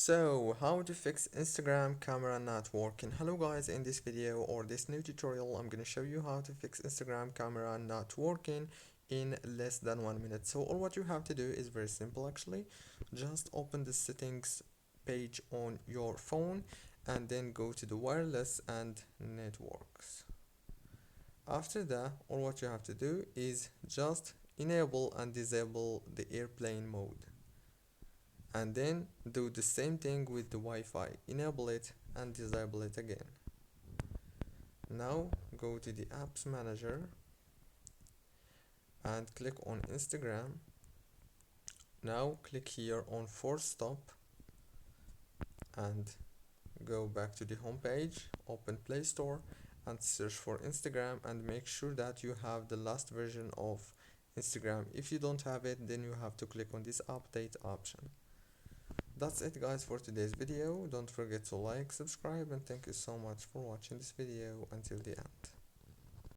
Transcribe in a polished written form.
So, how to fix Instagram camera not working? Hello guys, in this video or this new tutorial, I'm gonna show you how to fix Instagram camera not working in less than 1 minute. So all what you have to do is very simple actually. Just open the settings page on your phone and then go to the wireless and networks. After that, all what you have to do is just enable and disable the airplane mode, and then do the same thing with the Wi-Fi, enable it and disable it again. Now go to the apps manager and click on Instagram. Now click here on force stop and go back to the home page, open Play Store and search for Instagram and make sure that you have the last version of Instagram. If you don't have it, then you have to click on this update option. That's it guys for today's video. Don't forget to like, subscribe, and thank you so much for watching this video until the end.